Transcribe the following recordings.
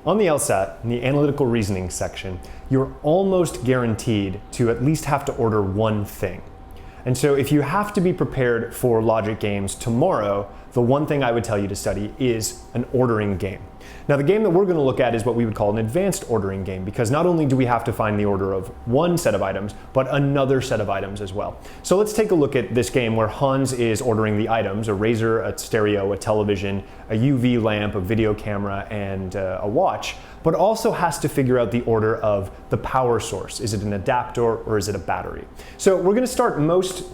On the LSAT, in the analytical reasoning section, you're almost guaranteed to at least have to order one thing. And so if you have to be prepared for logic games tomorrow, the one thing I would tell you to study is an ordering game. Now the game that we're going to look at is what we would call an advanced ordering game, because not only do we have to find the order of one set of items, but another set of items as well. So let's take a look at this game where Hans is ordering the items: a razor, a stereo, a television, a UV lamp, a video camera, and a watch, but also has to figure out the order of the power source. Is it an adapter or is it a battery? So we're going to start most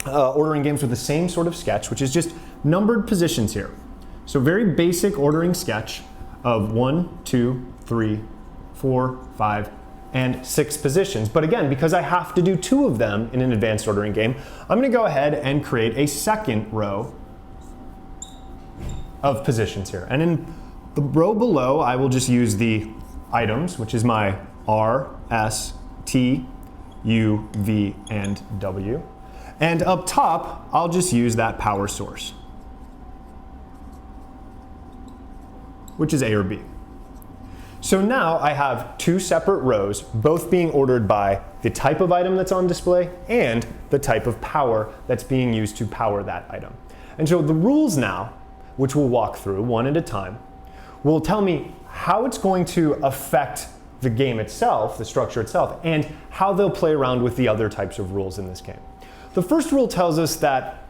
ordering games with the same sort of sketch, which is just numbered positions here. So very basic ordering sketch of 1, 2, 3, 4, 5, and 6 positions. But again, because I have to do 2 of them in an advanced ordering game, I'm going to go ahead and create a second row of positions here. And in the row below, I will just use the items, which is my R, S, T, U, V, and W. And up top, I'll just use that power source, which is A or B. So now I have 2 separate rows, both being ordered by the type of item that's on display and the type of power that's being used to power that item. And so the rules now, which we'll walk through one at a time, will tell me how it's going to affect the game itself, the structure itself, and how they'll play around with the other types of rules in this game. The first rule tells us that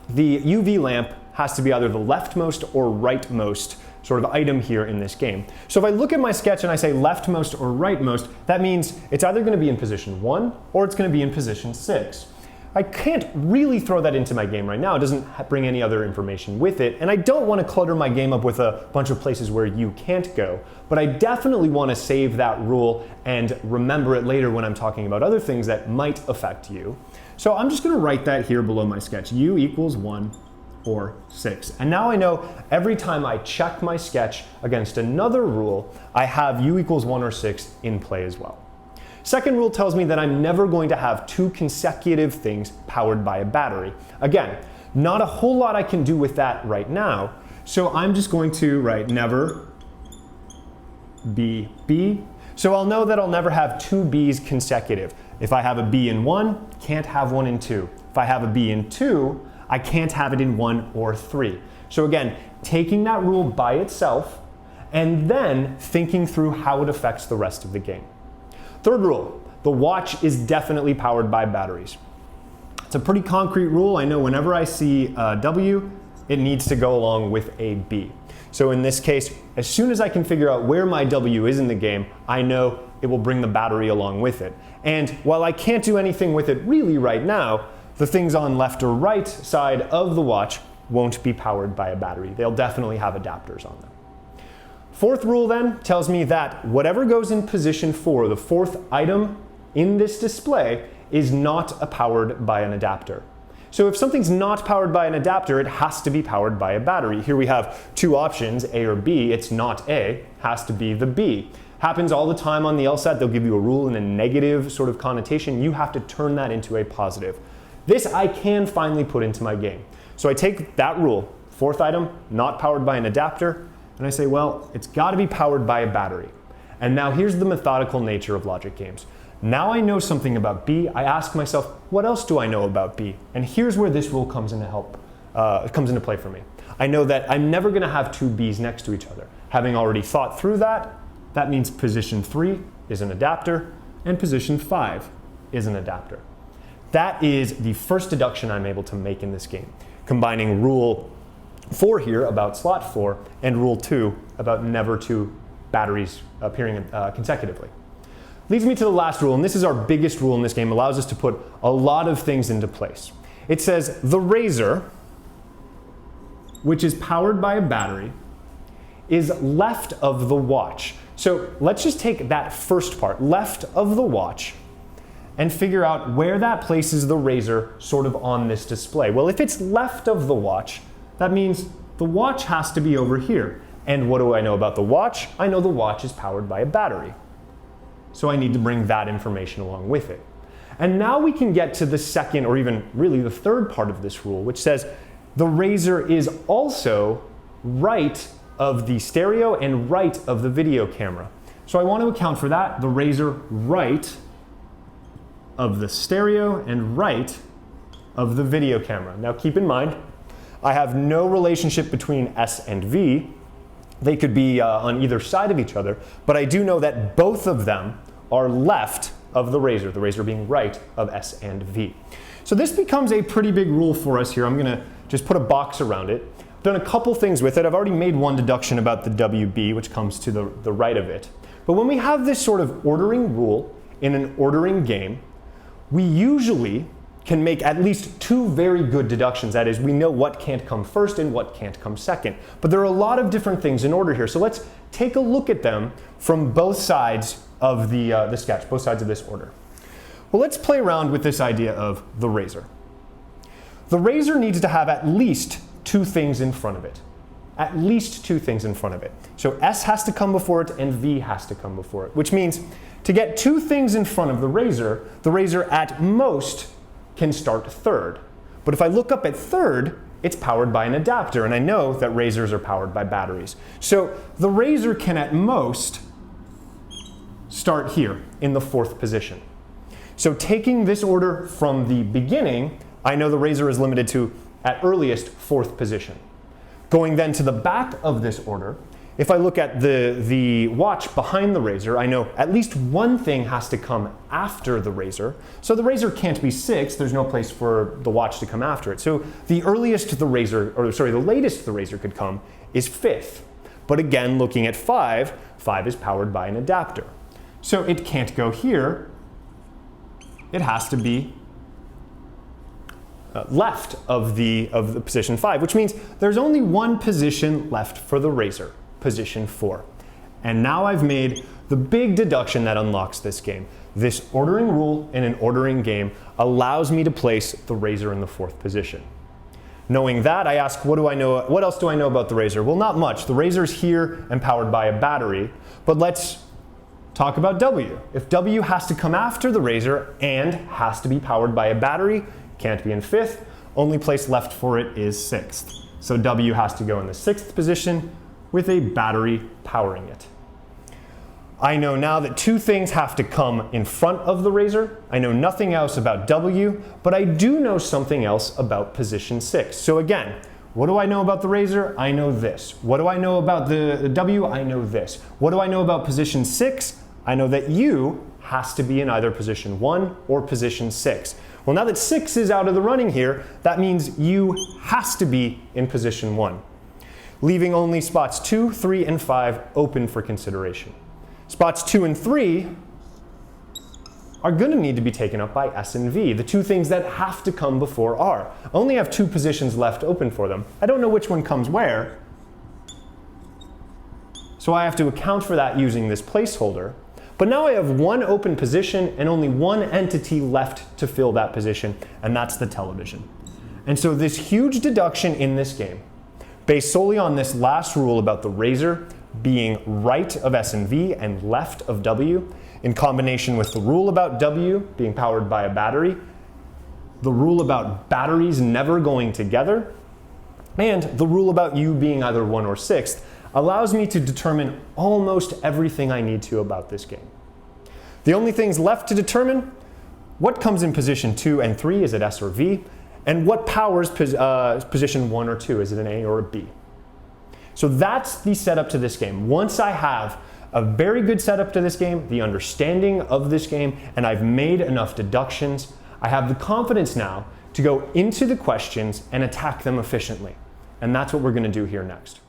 the UV lamp has to be either the leftmost or rightmost sort of item here in this game. So if I look at my sketch and I say leftmost or rightmost, that means it's either going to be in position 1 or it's going to be in position 6. I can't really throw that into my game right now. It doesn't bring any other information with it, and I don't want to clutter my game up with a bunch of places where you can't go, but I definitely want to save that rule and remember it later when I'm talking about other things that might affect you. So I'm just going to write that here below my sketch, U equals 1 or 6. And now I know every time I check my sketch against another rule, I have U equals 1 or 6 in play as well. Second rule tells me that I'm never going to have 2 consecutive things powered by a battery. Again, not a whole lot I can do with that right now, so I'm just going to write never B, B. So I'll know that I'll never have 2 B's consecutive. If I have a B in 1, can't have 1 in 2. If I have a B in 2, I can't have it in 1 or 3. So again, taking that rule by itself and then thinking through how it affects the rest of the game. Third rule, the watch is definitely powered by batteries. It's a pretty concrete rule. I know whenever I see a W, it needs to go along with a B. So in this case, as soon as I can figure out where my W is in the game, I know it will bring the battery along with it. And while I can't do anything with it really right now, the things on left or right side of the watch won't be powered by a battery. They'll definitely have adapters on them. Fourth rule then tells me that whatever goes in position 4, the 4th item in this display, is not powered by an adapter. So if something's not powered by an adapter, it has to be powered by a battery. Here we have 2 options, A or B. It's not A, has to be the B. Happens all the time on the LSAT. They'll give you a rule in a negative sort of connotation. You have to turn that into a positive. This I can finally put into my game. So I take that rule, 4th item, not powered by an adapter, and I say, well, it's got to be powered by a battery. And now here's the methodical nature of logic games. Now I know something about B, I ask myself, what else do I know about B? And here's where this rule comes into play for me. I know that I'm never going to have 2 B's next to each other. Having already thought through that, that means position 3 is an adapter, and position 5 is an adapter. That is the first deduction I'm able to make in this game, combining rule 4 here about slot 4 and rule 2 about never 2 batteries appearing consecutively. Leads me to the last rule, and this is our biggest rule in this game. It allows us to put a lot of things into place. It says the razor, which is powered by a battery, is left of the watch. So let's just take that first part, left of the watch, and figure out where that places the razor sort of on this display. Well, if it's left of the watch, that means the watch has to be over here. And what do I know about the watch? I know the watch is powered by a battery. So I need to bring that information along with it. And now we can get to the second, or even really the third part of this rule, which says the razor is also right of the stereo and right of the video camera. So I want to account for that, the razor right of the stereo and right of the video camera. Now keep in mind, I have no relationship between S and V. They could be on either side of each other, but I do know that both of them are left of the razor being right of S and V. So this becomes a pretty big rule for us here. I'm gonna just put a box around it. I've done a couple things with it. I've already made one deduction about the WB, which comes to the right of it. But when we have this sort of ordering rule in an ordering game, we usually can make at least two very good deductions. That is, we know what can't come first and what can't come second. But there are a lot of different things in order here. So let's take a look at them from both sides of the sketch, both sides of this order. Well, let's play around with this idea of the razor. The razor needs to have at least two things in front of it. At least two things in front of it. So S has to come before it and V has to come before it, which means to get two things in front of the razor at most can start third. But if I look up at third, it's powered by an adapter, and I know that razors are powered by batteries. So the razor can at most start here in the fourth position. So taking this order from the beginning, I know the razor is limited to, at earliest, fourth position. Going then to the back of this order, if I look at the watch behind the razor, I know at least one thing has to come after the razor. So the razor can't be sixth, there's no place for the watch to come after it. So the latest the razor could come is fifth. But again, looking at five is powered by an adapter. So it can't go here. It has to be left of the position 5, which means there's only one position left for the razor, position 4. And now I've made the big deduction that unlocks this game. This ordering rule in an ordering game allows me to place the razor in the fourth position. Knowing that, I ask, what else do I know about the razor? Well, not much. The razor's here and powered by a battery, but let's talk about W. If W has to come after the razor and has to be powered by a battery, can't be in fifth, only place left for it is sixth. So W has to go in the sixth position with a battery powering it. I know now that two things have to come in front of the razor. I know nothing else about W, but I do know something else about position 6. So again, what do I know about the razor? I know this. What do I know about the W? I know this. What do I know about position 6? I know that U has to be in either position 1 or position 6. Well, now that 6 is out of the running here, that means U has to be in position 1, leaving only spots 2, 3, and 5 open for consideration. Spots 2 and 3 are going to need to be taken up by S and V, the two things that have to come before R. I only have 2 positions left open for them. I don't know which one comes where, so I have to account for that using this placeholder. But now I have one open position and only one entity left to fill that position, and that's the television. And so this huge deduction in this game, based solely on this last rule about the razor being right of S and V and left of W, in combination with the rule about W being powered by a battery, the rule about batteries never going together, and the rule about U being either 1 or 6th, allows me to determine almost everything I need to about this game. The only things left to determine: what comes in position 2 and 3, is it S or V? And what powers position 1 or 2, is it an A or a B? So that's the setup to this game. Once I have a very good setup to this game, the understanding of this game, and I've made enough deductions, I have the confidence now to go into the questions and attack them efficiently. And that's what we're going to do here next.